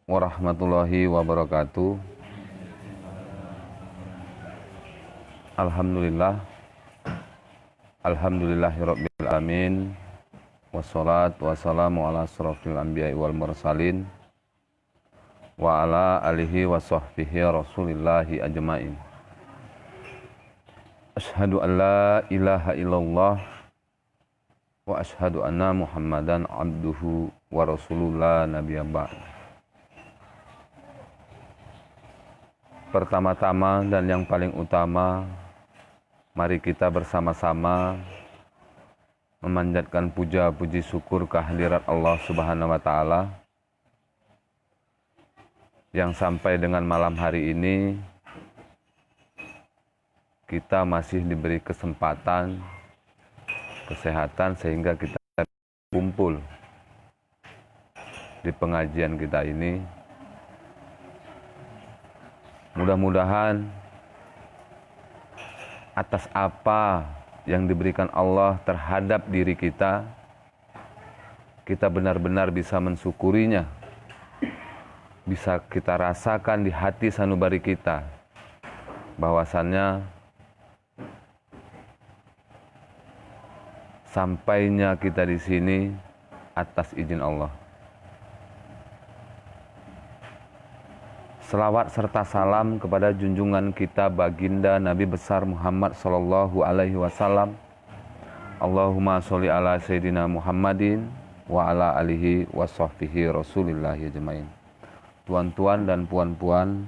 warahmatullahi wabarakatuh. Alhamdulillahirabbil alamin. Wassalatu wassalamu ala asrofil anbiya'i wal mursalin wa ala alihi wa sahbihi rasulillahi ajmain. Asyhadu an la ilaha illallah wa asyhadu anna Muhammadan abduhu wa rasulullah nabiyya ba'd. Pertama-tama dan yang paling utama, mari kita bersama-sama memanjatkan puja puji syukur kehadirat Allah Subhanahu wa taala yang sampai dengan malam hari ini kita masih diberi kesempatan, kesehatan sehingga kita kumpul di pengajian kita ini. Mudah-mudahan atas apa yang diberikan Allah terhadap diri kita, kita benar-benar bisa mensyukurinya, bisa kita rasakan di hati sanubari kita, bahwasannya sampainya kita di sini atas izin Allah. Selawat serta salam kepada junjungan kita baginda Nabi besar Muhammad sallallahu alaihi wasallam. Allahumma sholli ala sayyidina Muhammadin wa ala alihi wa sahbihi rasulillahi ajmain. Tuan-tuan dan puan-puan,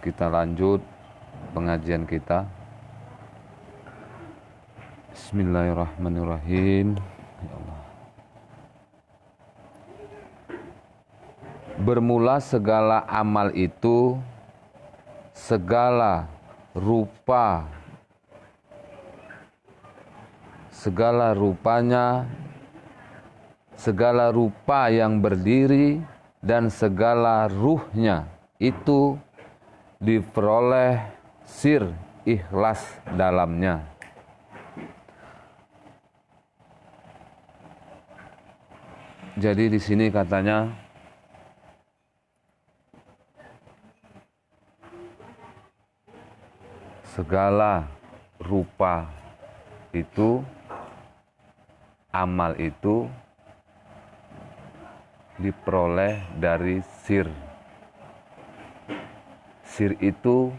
kita lanjut pengajian kita. Bismillahirrahmanirrahim. Ya Allah. Bermula segala amal itu, segala rupanya, segala rupa yang berdiri dan segala ruhnya itu diperoleh sir ikhlas dalamnya. Jadi di sini katanya segala rupa itu, amal itu diperoleh dari sir. Sir itu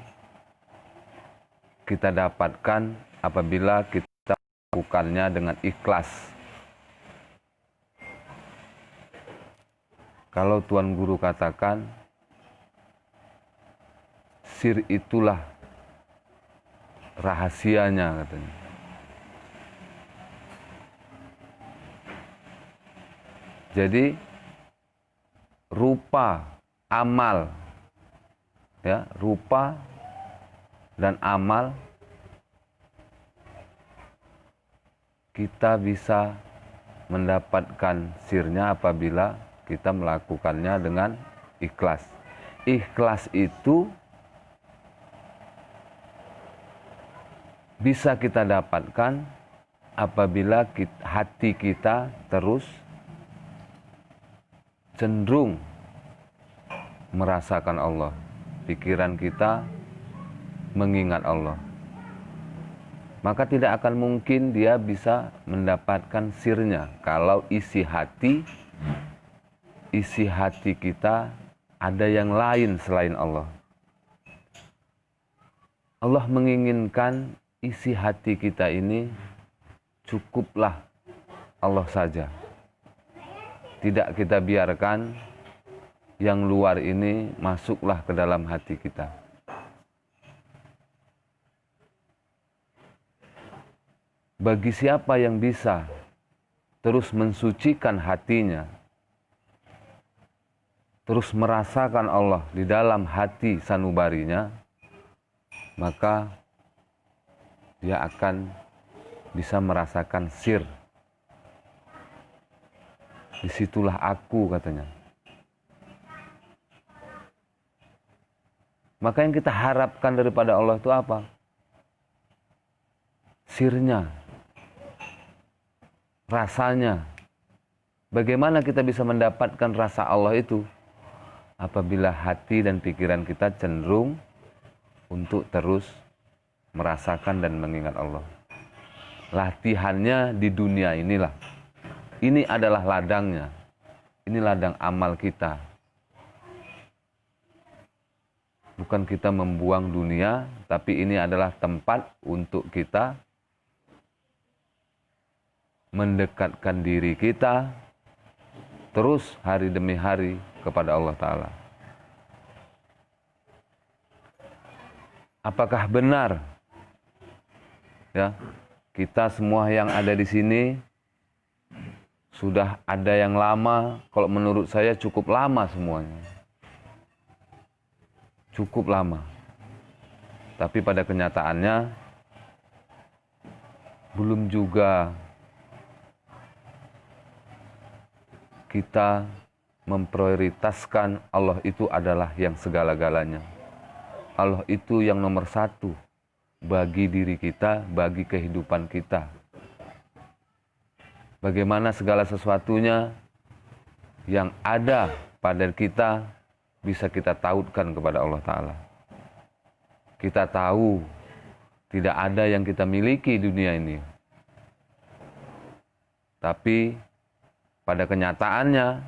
kita dapatkan apabila kita melakukannya dengan ikhlas. Kalau Tuan Guru katakan, sir itulah rahasianya katanya. Jadi rupa, amal, ya, rupa dan amal kita bisa mendapatkan sirnya apabila kita melakukannya dengan ikhlas. Ikhlas itu bisa kita dapatkan apabila hati kita terus cenderung merasakan Allah. Pikiran kita mengingat Allah. Maka tidak akan mungkin dia bisa mendapatkan sirnya kalau isi hati kita ada yang lain selain Allah. Allah menginginkan isi hati kita ini cukuplah Allah saja. Tidak kita biarkan yang luar ini masuklah ke dalam hati kita. Bagi siapa yang bisa terus mensucikan hatinya, terus merasakan Allah di dalam hati sanubarinya, maka dia akan bisa merasakan sir. Disitulah aku katanya. Maka yang kita harapkan daripada Allah itu apa? Sirnya, rasanya, Bagaimana kita bisa mendapatkan rasa Allah itu? Apabila hati dan pikiran kita cenderung untuk terus merasakan dan mengingat Allah. Latihannya di dunia inilah. Ini adalah ladangnya. Ini ladang amal kita. Bukan kita membuang dunia, tapi ini adalah tempat untuk kita mendekatkan diri kita terus hari demi hari kepada Allah Ta'ala. Apakah benar ya, kita semua yang ada di sini sudah ada yang lama? Kalau menurut saya cukup lama semuanya. Cukup lama. Tapi pada kenyataannya belum juga kita memprioritaskan Allah itu adalah yang segala-galanya. Allah itu yang nomor satu bagi diri kita, bagi kehidupan kita. Bagaimana segala sesuatunya yang ada pada kita bisa kita tautkan kepada Allah Ta'ala. Kita tahu tidak ada yang kita miliki di dunia ini. Tapi pada kenyataannya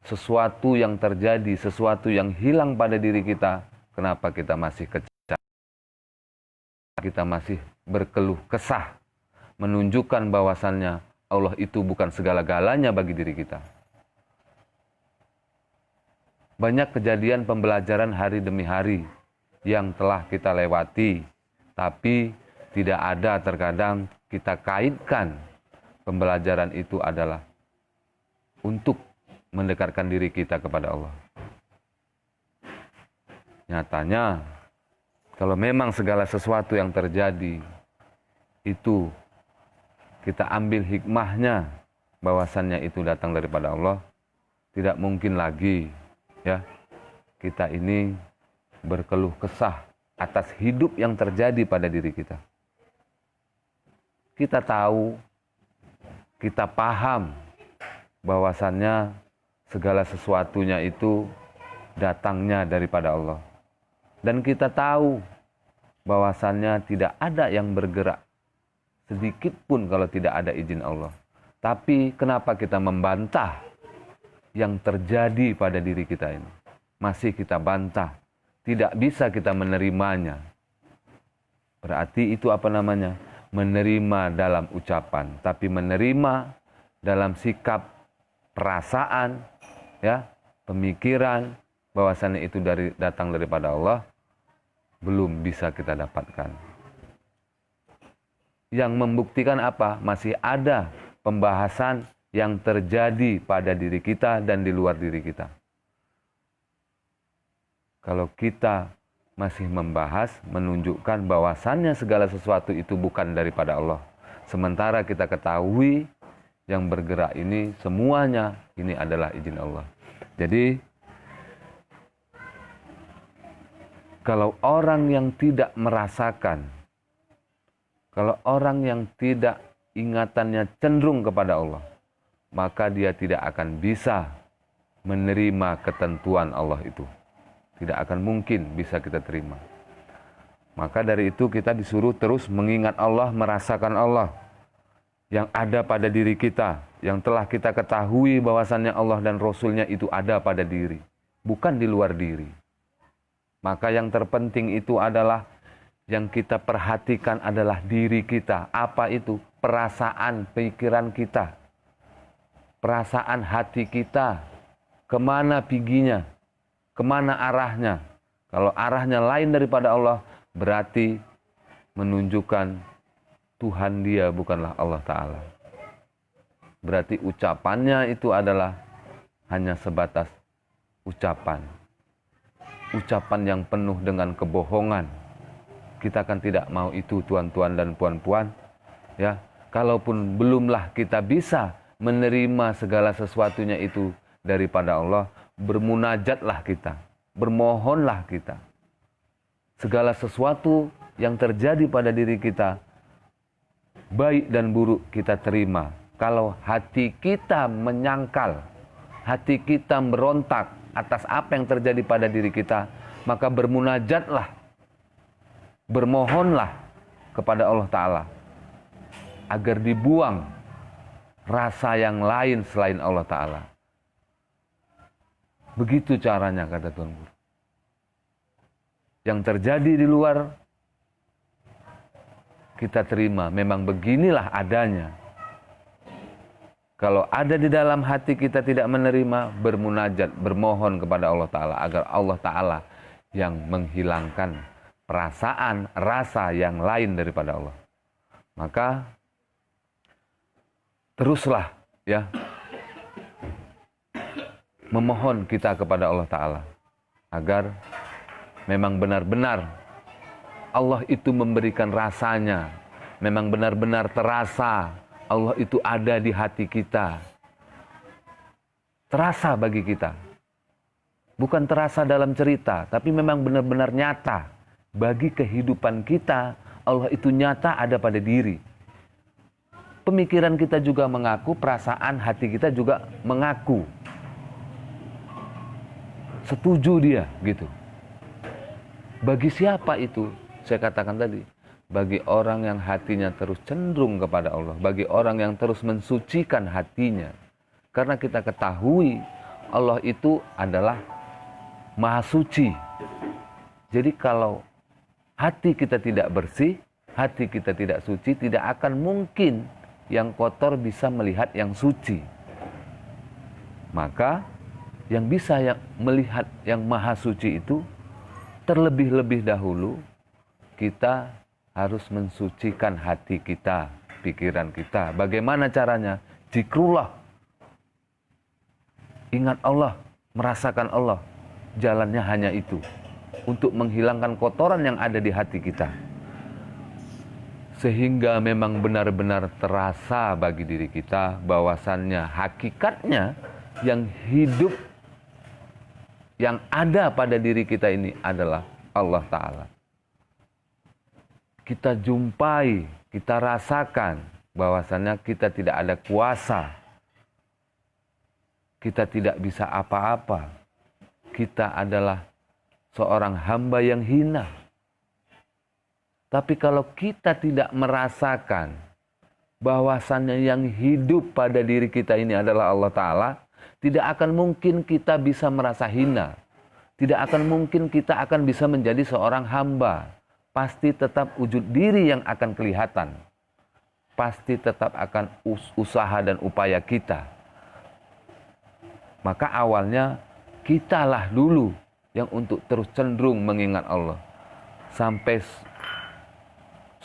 sesuatu yang terjadi, sesuatu yang hilang pada diri kita, kenapa kita masih kecil? Kita masih berkeluh kesah, menunjukkan bahwasannya Allah itu bukan segala-galanya bagi diri kita. Banyak kejadian pembelajaran hari demi hari yang telah kita lewati, tapi tidak ada terkadang kita kaitkan pembelajaran itu adalah untuk mendekatkan diri kita kepada Allah. Nyatanya, kalau memang segala sesuatu yang terjadi itu kita ambil hikmahnya, bahwasannya itu datang daripada Allah, tidak mungkin lagi ya kita ini berkeluh kesah atas hidup yang terjadi pada diri kita. Kita tahu, kita paham bahwasannya segala sesuatunya itu datangnya daripada Allah. Dan kita tahu bahwasannya tidak ada yang bergerak sedikit pun kalau tidak ada izin Allah. Tapi kenapa kita membantah yang terjadi pada diri kita ini? Masih kita bantah, tidak bisa kita menerimanya. Berarti itu apa namanya? Menerima dalam ucapan, tapi menerima dalam sikap, perasaan, ya, pemikiran, bahwasannya itu datang daripada Allah, belum bisa kita dapatkan. Yang membuktikan apa? Masih ada pembahasan yang terjadi pada diri kita dan di luar diri kita. Kalau kita masih membahas, menunjukkan bahwasannya segala sesuatu itu bukan daripada Allah. Sementara kita ketahui yang bergerak ini semuanya ini adalah izin Allah. Jadi kalau orang yang tidak merasakan, kalau orang yang tidak ingatannya cenderung kepada Allah, maka dia tidak akan bisa menerima ketentuan Allah itu. Tidak akan mungkin bisa kita terima. Maka dari itu kita disuruh terus mengingat Allah, merasakan Allah yang ada pada diri kita, yang telah kita ketahui bahwasannya Allah dan Rasul-Nya itu ada pada diri, bukan di luar diri. Maka yang terpenting itu adalah yang kita perhatikan adalah diri kita. Apa itu? Perasaan pikiran kita. Perasaan hati kita. Kemana piginya? Kemana arahnya? Kalau arahnya lain daripada Allah, berarti menunjukkan Tuhan dia bukanlah Allah Ta'ala. Berarti ucapannya itu adalah hanya sebatas ucapan. Ucapan yang penuh dengan kebohongan. Kita kan tidak mau itu, tuan-tuan dan puan-puan. Ya, kalaupun belumlah kita bisa menerima segala sesuatunya itu daripada Allah, bermunajatlah kita, bermohonlah kita. Segala sesuatu yang terjadi pada diri kita, baik dan buruk kita terima kalau hati kita menyangkal, hati kita berontak atas apa yang terjadi pada diri kita, maka bermunajatlah, bermohonlah kepada Allah Ta'ala agar dibuang rasa yang lain selain Allah Ta'ala. Begitu caranya, kata Tuan Guru. Yang terjadi di luar, kita terima, memang beginilah adanya. Kalau ada di dalam hati kita tidak menerima, bermunajat, bermohon kepada Allah Ta'ala agar Allah Ta'ala yang menghilangkan perasaan, rasa yang lain daripada Allah. Maka teruslah ya memohon kita kepada Allah Ta'ala agar memang benar-benar Allah itu memberikan rasanya, memang benar-benar terasa Allah itu ada di hati kita. Terasa bagi kita. Bukan terasa dalam cerita, tapi memang benar-benar nyata. Bagi kehidupan kita, Allah itu nyata ada pada diri. Pemikiran kita juga mengaku, perasaan hati kita juga mengaku. Setuju dia, gitu. Bagi siapa itu? Saya katakan tadi, bagi orang yang hatinya terus cenderung kepada Allah, bagi orang yang terus mensucikan hatinya. Karena kita ketahui Allah itu adalah Maha Suci. Jadi kalau hati kita tidak bersih, hati kita tidak suci, tidak akan mungkin yang kotor bisa melihat yang suci. Maka yang bisa melihat yang Maha Suci itu, terlebih-lebih dahulu kita harus mensucikan hati kita, pikiran kita. Bagaimana caranya? Zikrullah. Ingat Allah, merasakan Allah. Jalannya hanya itu. Untuk menghilangkan kotoran yang ada di hati kita. Sehingga memang benar-benar terasa bagi diri kita bahwasannya hakikatnya yang hidup, yang ada pada diri kita ini adalah Allah Ta'ala. Kita jumpai, kita rasakan bahwasannya kita tidak ada kuasa. Kita tidak bisa apa-apa. Kita adalah seorang hamba yang hina. Tapi kalau kita tidak merasakan bahwasannya yang hidup pada diri kita ini adalah Allah Ta'ala, tidak akan mungkin kita bisa merasa hina. Tidak akan mungkin kita akan bisa menjadi seorang hamba. Pasti tetap wujud diri yang akan kelihatan. Pasti tetap akan usaha dan upaya kita. Maka awalnya kitalah dulu yang untuk terus cenderung mengingat Allah. Sampai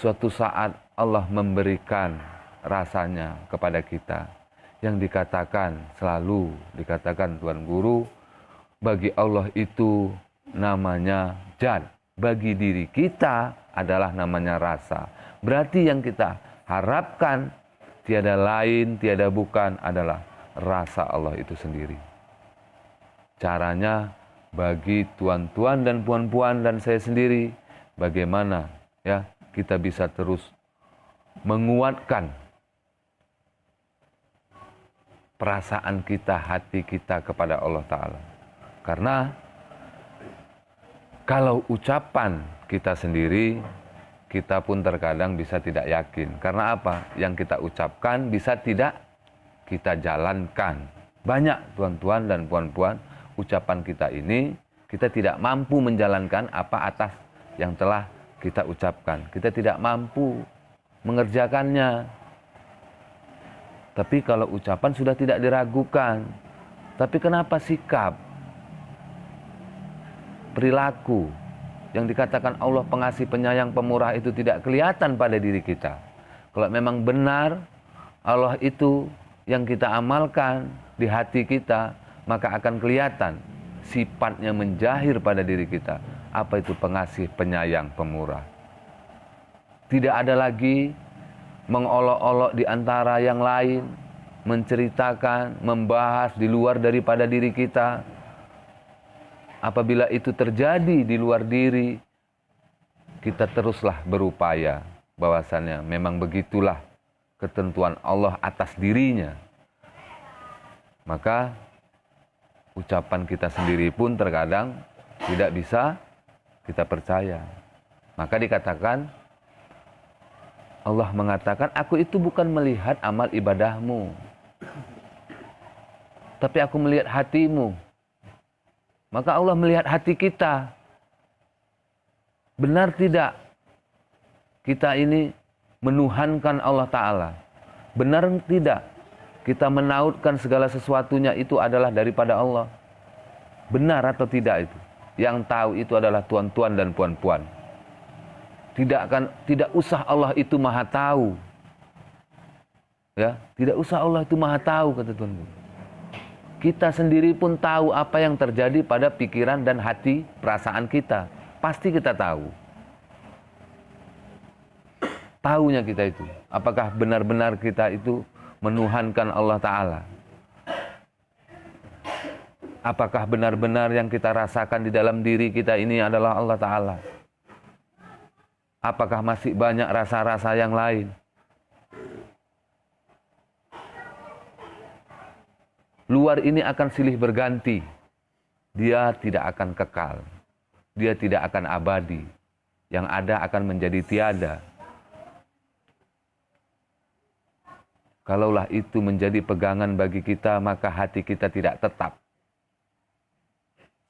suatu saat Allah memberikan rasanya kepada kita. Yang dikatakan selalu, dikatakan Tuan Guru, bagi Allah itu namanya jad. Bagi diri kita adalah namanya rasa. Berarti yang kita harapkan tiada lain, tiada bukan adalah rasa Allah itu sendiri. Caranya bagi tuan-tuan dan puan-puan dan saya sendiri, bagaimana ya kita bisa terus menguatkan perasaan kita, hati kita kepada Allah Ta'ala. Karena kalau ucapan kita sendiri, kita pun terkadang bisa tidak yakin. Karena apa? Yang kita ucapkan bisa tidak kita jalankan. Banyak tuan-tuan dan puan-puan, ucapan kita ini, kita tidak mampu menjalankan apa atas yang telah kita ucapkan. Kita tidak mampu mengerjakannya. Tapi kalau ucapan sudah tidak diragukan. Tapi kenapa sikap? Perilaku yang dikatakan Allah pengasih, penyayang, pemurah itu tidak kelihatan pada diri kita. Kalau memang benar Allah itu yang kita amalkan di hati kita, maka akan kelihatan sifatnya menjahir pada diri kita. Apa itu pengasih, penyayang, pemurah? Tidak ada lagi mengolok-olok di antara yang lain, menceritakan, membahas di luar daripada diri kita. Apabila itu terjadi di luar diri, kita teruslah berupaya bahwasannya memang begitulah ketentuan Allah atas dirinya, maka ucapan kita sendiri pun terkadang tidak bisa kita percaya. Maka dikatakan, Allah mengatakan, aku itu bukan melihat amal ibadahmu, tapi aku melihat hatimu. Maka Allah melihat hati kita. Benar tidak kita ini menuhankan Allah Ta'ala? Benar tidak kita menautkan segala sesuatunya itu adalah daripada Allah? Benar atau tidak itu? Yang tahu itu adalah tuan-tuan dan puan-puan. Tidak usah Allah itu maha tahu. Ya, tidak usah Allah itu maha tahu, kata Tuhan. Kita sendiri pun tahu apa yang terjadi pada pikiran dan hati, perasaan kita. Pasti kita tahu. Tahunya kita itu. Apakah benar-benar kita itu menuhankan Allah Ta'ala? Apakah benar-benar yang kita rasakan di dalam diri kita ini adalah Allah Ta'ala? Apakah masih banyak rasa-rasa yang lain? Luar ini akan silih berganti. Dia tidak akan kekal. Dia tidak akan abadi. Yang ada akan menjadi tiada. Kalaulah itu menjadi pegangan bagi kita, maka hati kita tidak tetap.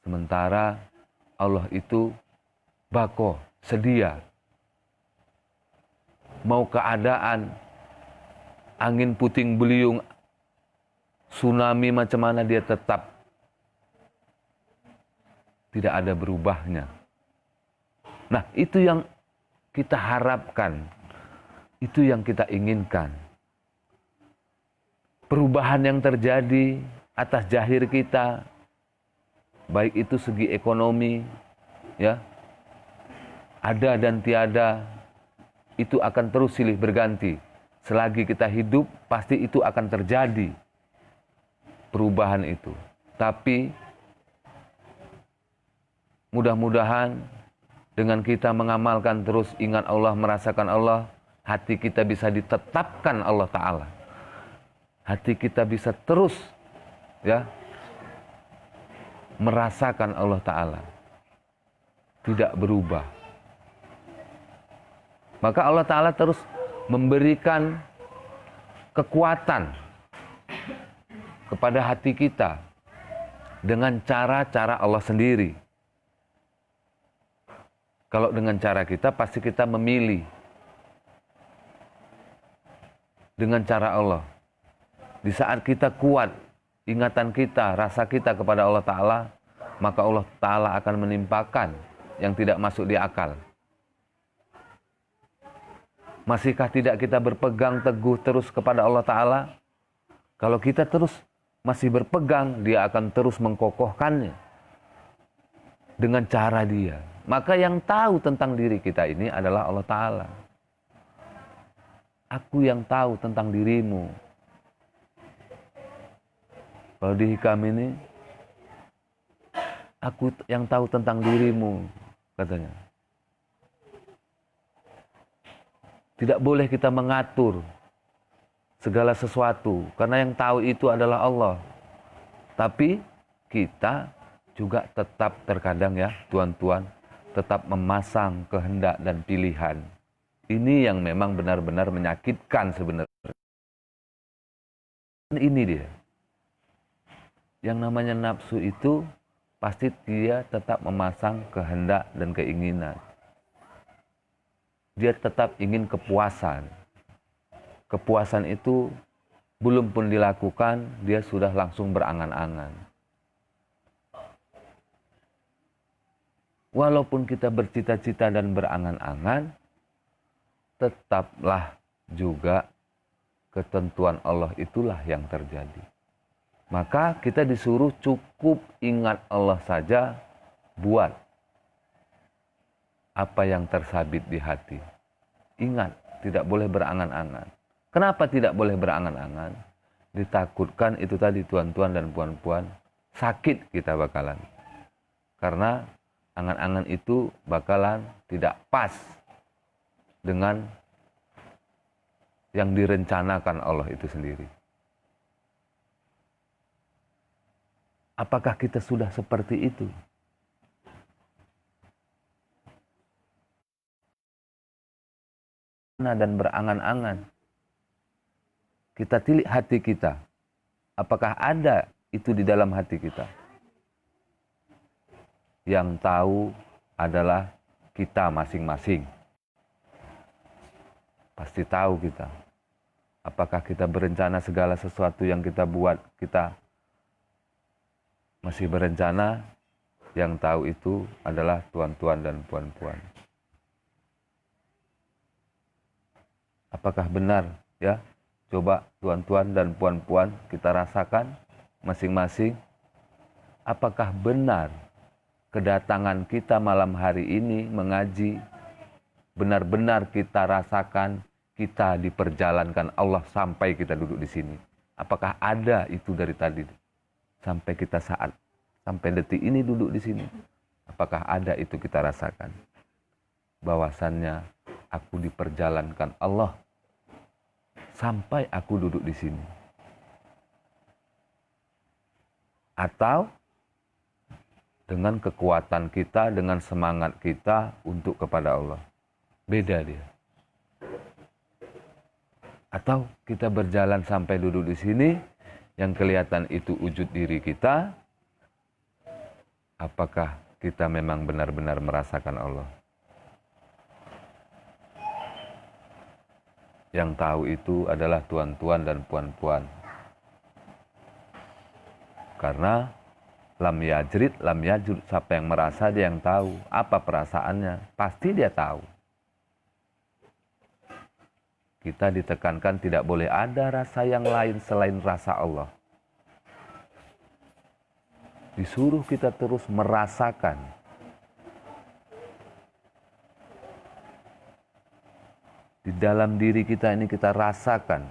Sementara Allah itu baqo, sedia. Mau keadaan angin puting beliung, tsunami macam mana, dia tetap tidak ada berubahnya. Nah, itu yang kita harapkan, itu yang kita inginkan. Perubahan yang terjadi atas zahir kita, baik itu segi ekonomi, ya, ada dan tiada, itu akan terus silih berganti. Selagi kita hidup, pasti itu akan terjadi perubahan itu. Tapi mudah-mudahan dengan kita mengamalkan terus, ingat Allah, merasakan Allah, hati kita bisa ditetapkan Allah Ta'ala. Hati kita bisa terus, ya, merasakan Allah Ta'ala, tidak berubah. Maka Allah Ta'ala terus memberikan kekuatan kepada hati kita dengan cara-cara Allah sendiri. Kalau dengan cara kita, pasti kita memilih dengan cara Allah. Di saat kita kuat, ingatan kita, rasa kita kepada Allah Ta'ala, maka Allah Ta'ala akan menimpakan yang tidak masuk di akal. Masihkah tidak kita berpegang teguh terus kepada Allah Ta'ala? Kalau kita terus masih berpegang, dia akan terus mengkokohkannya dengan cara dia. Maka yang tahu tentang diri kita ini adalah Allah Ta'ala. Aku yang tahu tentang dirimu. Kalau di hikam ini, aku yang tahu tentang dirimu, katanya. Tidak boleh kita mengatur segala sesuatu, karena yang tahu itu adalah Allah. Tapi kita juga tetap terkadang, ya tuan-tuan, tetap memasang kehendak dan pilihan. Ini yang memang benar-benar menyakitkan sebenarnya. Ini dia. Yang namanya nafsu itu pasti dia tetap memasang kehendak dan keinginan. Dia tetap ingin kepuasan. Kepuasan itu belum pun dilakukan, dia sudah langsung berangan-angan. Walaupun kita bercita-cita dan berangan-angan, tetaplah juga ketentuan Allah itulah yang terjadi. Maka kita disuruh cukup ingat Allah saja, buat apa yang tersabit di hati. Ingat, tidak boleh berangan-angan. Kenapa tidak boleh berangan-angan? Ditakutkan itu tadi tuan-tuan dan puan-puan, sakit kita bakalan. Karena angan-angan itu bakalan tidak pas dengan yang direncanakan Allah itu sendiri. Apakah kita sudah seperti itu? Dan berangan-angan. Kita tilik hati kita. Apakah ada itu di dalam hati kita? Yang tahu adalah kita masing-masing. Pasti tahu kita. Apakah kita berencana segala sesuatu yang kita buat, kita masih berencana? Yang tahu itu adalah tuan-tuan dan puan-puan. Apakah benar, ya? Coba tuan-tuan dan puan-puan kita rasakan masing-masing. Apakah benar kedatangan kita malam hari ini mengaji, benar-benar kita rasakan kita diperjalankan Allah sampai kita duduk di sini? Apakah ada itu dari tadi sampai kita sampai detik ini duduk di sini? Apakah ada itu kita rasakan? Bahwasannya aku diperjalankan Allah sampai aku duduk di sini. Atau dengan kekuatan kita, dengan semangat kita untuk kepada Allah. Beda dia. Atau kita berjalan sampai duduk di sini, yang kelihatan itu wujud diri kita. Apakah kita memang benar-benar merasakan Allah? Yang tahu itu adalah tuan-tuan dan puan-puan. Karena lam yajrid, lam yajud. Siapa yang merasa dia yang tahu. Apa perasaannya? Pasti dia tahu. Kita ditekankan tidak boleh ada rasa yang lain selain rasa Allah. Disuruh kita terus merasakan. Di dalam diri kita ini kita rasakan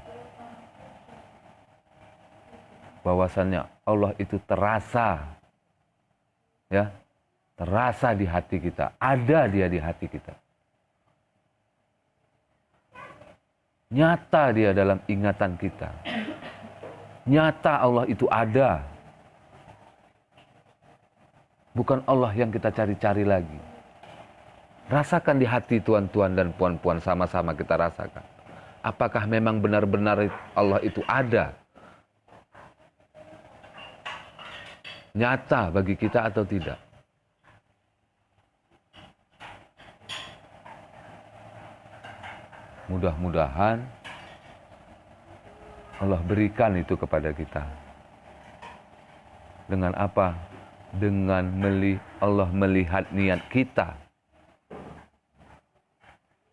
bahwasannya Allah itu terasa, ya, terasa di hati kita, ada dia di hati kita. Nyata dia dalam ingatan kita. Nyata Allah itu ada. Bukan Allah yang kita cari-cari lagi. Rasakan di hati tuan-tuan dan puan-puan, sama-sama kita rasakan. Apakah memang benar-benar Allah itu ada? Nyata bagi kita atau tidak? Mudah-mudahan Allah berikan itu kepada kita. Dengan apa? Dengan Allah melihat niat kita.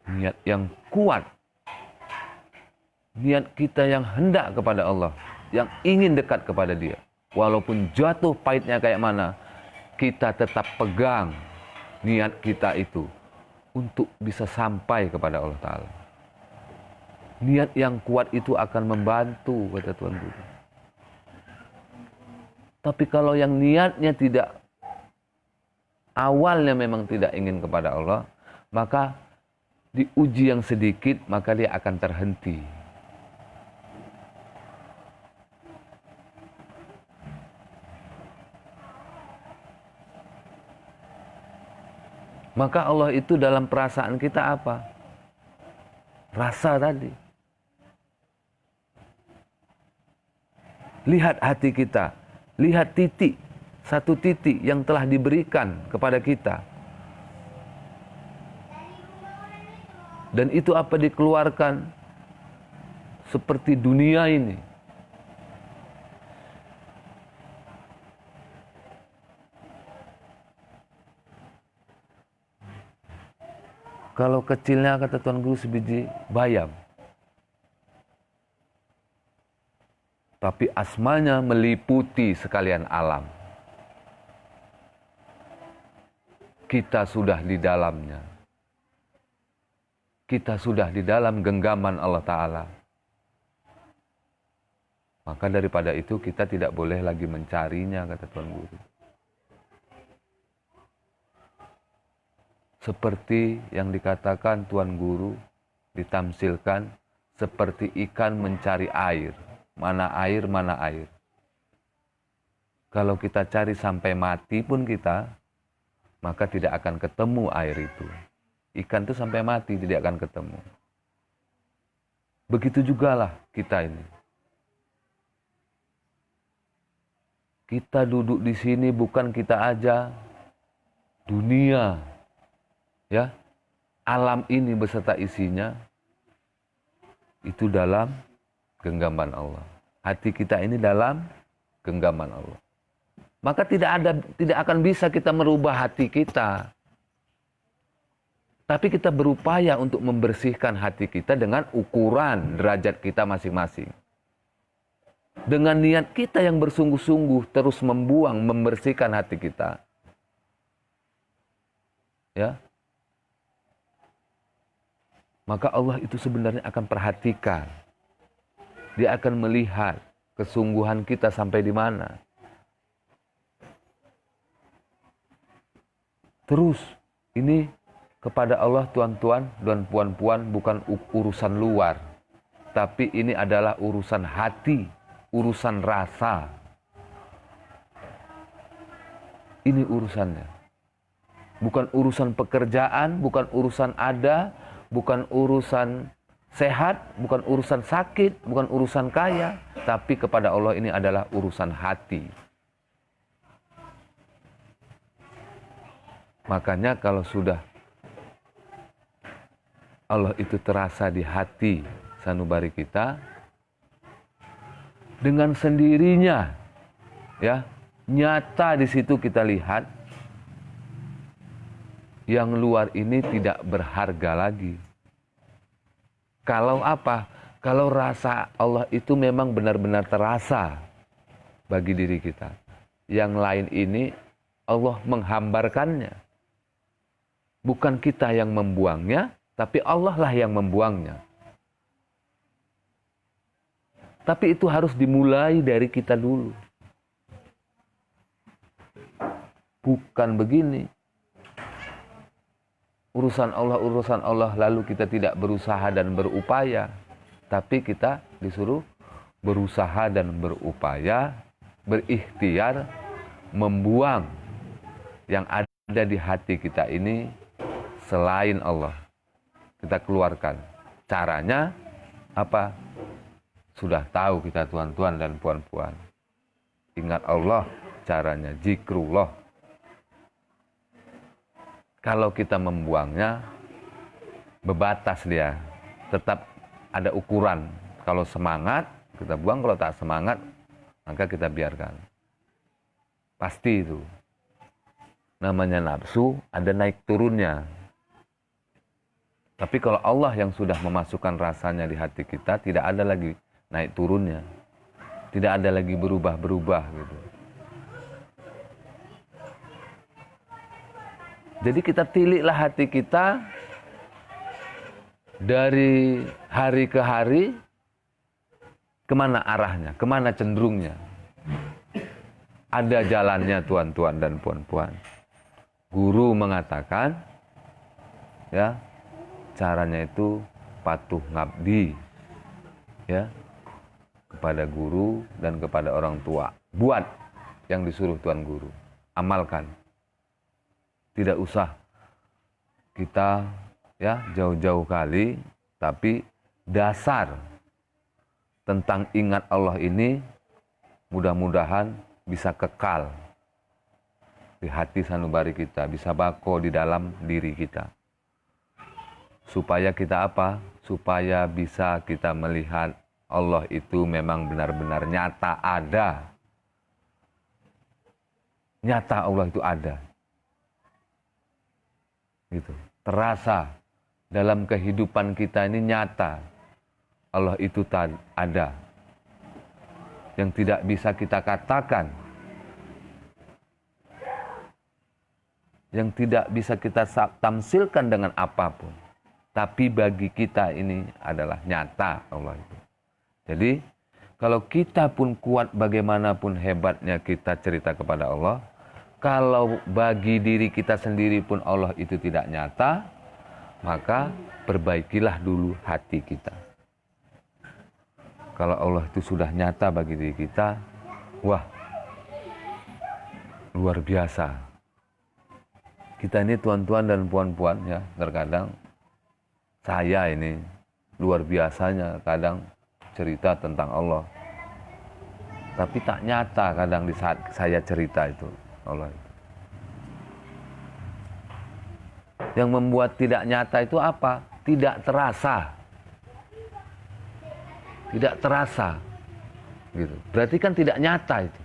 Niat yang kuat. Niat kita yang hendak kepada Allah. Yang ingin dekat kepada Dia. Walaupun jatuh pahitnya kayak mana, kita tetap pegang niat kita itu untuk bisa sampai kepada Allah Ta'ala. Niat yang kuat itu akan membantu, kata Tuan Guru. Tapi kalau yang niatnya tidak, awalnya memang tidak ingin kepada Allah, maka diuji yang sedikit, maka dia akan terhenti. Maka Allah itu dalam perasaan kita apa? Rasa tadi. Lihat hati kita. Lihat titik. Satu titik yang telah diberikan kepada kita. Dan itu apa dikeluarkan? Seperti dunia ini. Kalau kecilnya kata Tuan Guru sebiji bayam. Tapi asmanya meliputi sekalian alam. Kita sudah di dalamnya. Kita sudah di dalam genggaman Allah Ta'ala. Maka daripada itu kita tidak boleh lagi mencarinya, kata Tuan Guru. Seperti yang dikatakan Tuan Guru, ditamsilkan seperti ikan mencari air. Mana air, mana air. Kalau kita cari sampai mati pun kita, maka tidak akan ketemu air itu. Ikan itu sampai mati tidak akan ketemu. Begitu jugalah kita ini. Kita duduk di sini bukan kita aja, dunia, ya, alam ini beserta isinya itu dalam genggaman Allah. Hati kita ini dalam genggaman Allah. Maka tidak akan bisa kita merubah hati kita. Tapi kita berupaya untuk membersihkan hati kita dengan ukuran derajat kita masing-masing. Dengan niat kita yang bersungguh-sungguh terus membersihkan hati kita. Ya. Maka Allah itu sebenarnya akan perhatikan. Dia akan melihat kesungguhan kita sampai di mana. Terus, ini kepada Allah tuan-tuan dan puan-puan bukan urusan luar. Tapi ini adalah urusan hati, urusan rasa. Ini urusannya. Bukan urusan pekerjaan, bukan urusan ada, bukan urusan sehat, bukan urusan sakit, bukan urusan kaya. Tapi kepada Allah ini adalah urusan hati. Makanya kalau sudah Allah itu terasa di hati sanubari kita, dengan sendirinya, ya, nyata di situ kita lihat yang luar ini tidak berharga lagi. Kalau apa? Kalau rasa Allah itu memang benar-benar terasa bagi diri kita. Yang lain ini Allah menghambarkannya. Bukan kita yang membuangnya, tapi Allah lah yang membuangnya. Tapi itu harus dimulai dari kita dulu. Bukan begini. Urusan Allah, lalu kita tidak berusaha dan berupaya. Tapi kita disuruh berusaha dan berupaya, berikhtiar, membuang yang ada di hati kita ini selain Allah. Kita keluarkan. Caranya apa? Sudah tahu kita tuan-tuan dan puan-puan. Ingat Allah, caranya zikrullah. Kalau kita membuangnya, bebatas dia. Tetap ada ukuran. Kalau semangat, kita buang. Kalau tak semangat, maka kita biarkan. Pasti itu. Namanya nafsu, ada naik turunnya. Tapi kalau Allah yang sudah memasukkan rasanya di hati kita, tidak ada lagi naik turunnya. Tidak ada lagi berubah-berubah gitu. Jadi kita tiliklah hati kita dari hari ke hari, kemana arahnya, kemana cenderungnya. Ada jalannya tuan-tuan dan puan-puan. Guru mengatakan, ya, caranya itu patuh ngabdi, ya, kepada guru dan kepada orang tua. Buat yang disuruh tuan guru, amalkan. Tidak usah kita, ya, jauh-jauh kali, tapi dasar tentang ingat Allah ini mudah-mudahan bisa kekal di hati sanubari kita, bisa bako di dalam diri kita. Supaya kita apa? Supaya bisa kita melihat Allah itu memang benar-benar nyata ada. Nyata Allah itu ada. Gitu. Terasa dalam kehidupan kita ini nyata. Allah itu ada. Yang tidak bisa kita katakan. Yang tidak bisa kita tamsilkan dengan apapun. Tapi bagi kita ini adalah nyata Allah itu. Jadi kalau kita pun kuat bagaimanapun hebatnya kita cerita kepada Allah, kalau bagi diri kita sendiri pun Allah itu tidak nyata, maka perbaikilah dulu hati kita. Kalau Allah itu sudah nyata bagi diri kita, wah, luar biasa. Kita ini tuan-tuan dan puan-puan ya, terkadang saya ini luar biasanya kadang cerita tentang Allah. Tapi tak nyata kadang di saat saya cerita itu Allah itu. Yang membuat tidak nyata itu apa? Tidak terasa. Tidak terasa. Gitu. Berarti kan tidak nyata itu.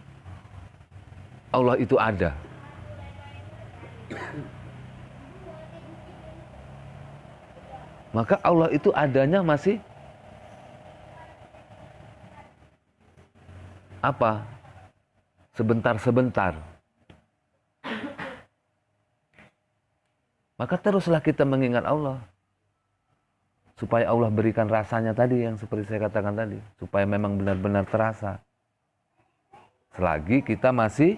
Allah itu ada. Maka Allah itu adanya masih apa? Sebentar-sebentar. Maka teruslah kita mengingat Allah. Supaya Allah berikan rasanya tadi yang seperti saya katakan tadi. Supaya memang benar-benar terasa. Selagi kita masih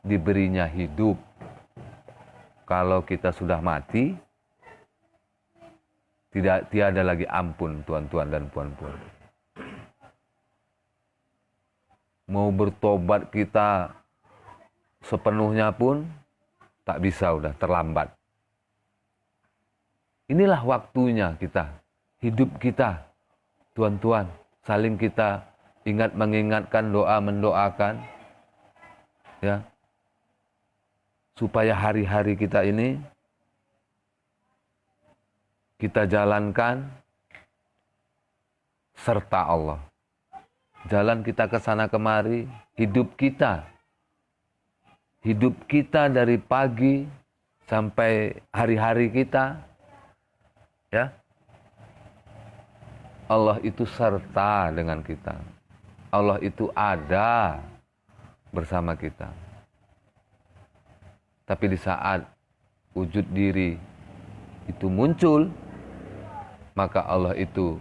diberinya hidup. Kalau kita sudah mati, tiada lagi ampun tuan-tuan dan puan-puan. Mau bertobat kita sepenuhnya pun tak bisa, udah terlambat. Inilah waktunya kita, hidup kita, tuan-tuan, saling kita ingat mengingatkan, doa mendoakan, ya, supaya hari-hari kita ini kita jalankan serta Allah. Jalan kita ke sana kemari, hidup kita dari pagi sampai hari-hari kita, ya, Allah itu serta dengan kita. Allah itu ada bersama kita. Tapi di saat wujud diri itu muncul, maka Allah itu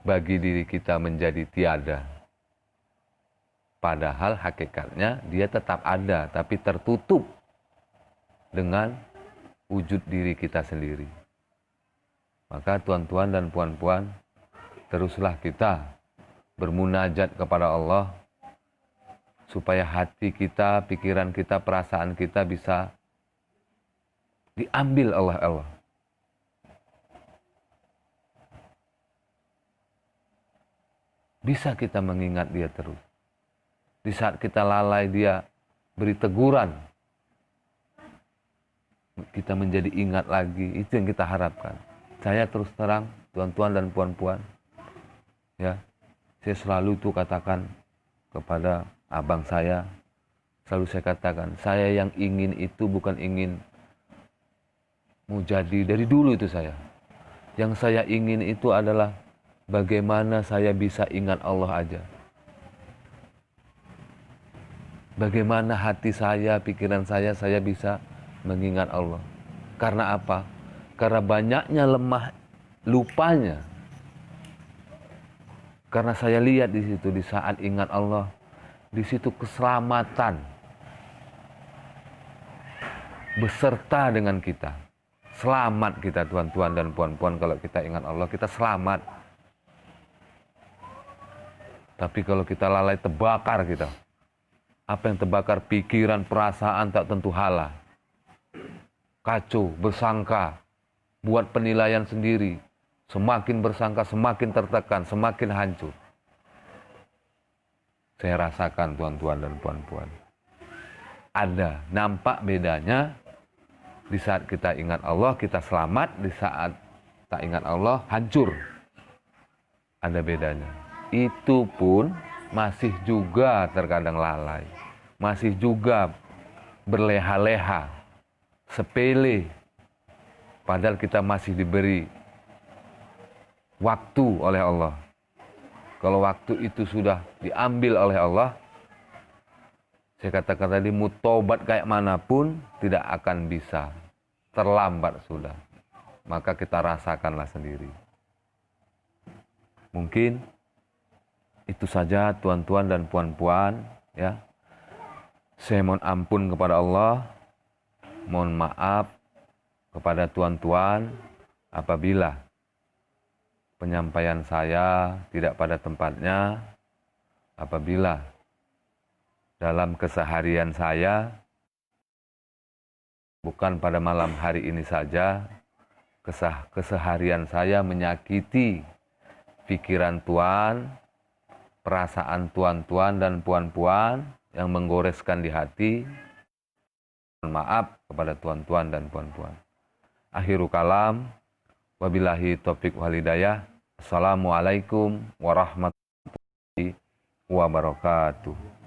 bagi diri kita menjadi tiada. Padahal hakikatnya dia tetap ada, tapi tertutup dengan wujud diri kita sendiri. Maka tuan-tuan dan puan-puan, teruslah kita bermunajat kepada Allah, supaya hati kita, pikiran kita, perasaan kita bisa diambil oleh Allah. Bisa kita mengingat dia terus. Di saat kita lalai dia beri teguran, kita menjadi ingat lagi. Itu yang kita harapkan. Saya terus terang, tuan-tuan dan puan-puan, ya, saya selalu itu katakan kepada abang saya, selalu saya katakan, saya yang ingin itu bukan ingin mau jadi dari dulu itu saya. Yang saya ingin itu adalah bagaimana saya bisa ingat Allah aja. Bagaimana hati saya, pikiran saya bisa mengingat Allah. Karena apa? Karena banyaknya lemah lupanya. Karena saya lihat di situ, di saat ingat Allah, di situ keselamatan beserta dengan kita. Selamat kita tuan-tuan dan puan-puan kalau kita ingat Allah, kita selamat. Tapi kalau kita lalai, terbakar kita. Apa yang terbakar? Pikiran, perasaan tak tentu hala. Kacau, bersangka, buat penilaian sendiri. Semakin bersangka, semakin tertekan, semakin hancur. Saya rasakan tuan-tuan dan puan-puan. Ada, nampak bedanya di saat kita ingat Allah, kita selamat. Di saat tak ingat Allah, hancur. Ada bedanya. Itu pun masih juga terkadang lalai. Masih juga berleha-leha, sepele. Padahal kita masih diberi waktu oleh Allah. Kalau waktu itu sudah diambil oleh Allah, saya katakan tadi, mau tobat kayak manapun tidak akan bisa. Terlambat sudah. Maka kita rasakanlah sendiri. Mungkin itu saja tuan-tuan dan puan-puan, ya. Saya mohon ampun kepada Allah, mohon maaf kepada tuan-tuan apabila penyampaian saya tidak pada tempatnya apabila dalam keseharian saya, bukan pada malam hari ini saja, keseharian saya menyakiti pikiran tuan, perasaan tuan-tuan dan puan-puan yang menggoreskan di hati. Mohon maaf kepada tuan-tuan dan puan-puan. Akhirul kalam, wabillahi taufiq wal hidayah. Assalamualaikum warahmatullahi wabarakatuh.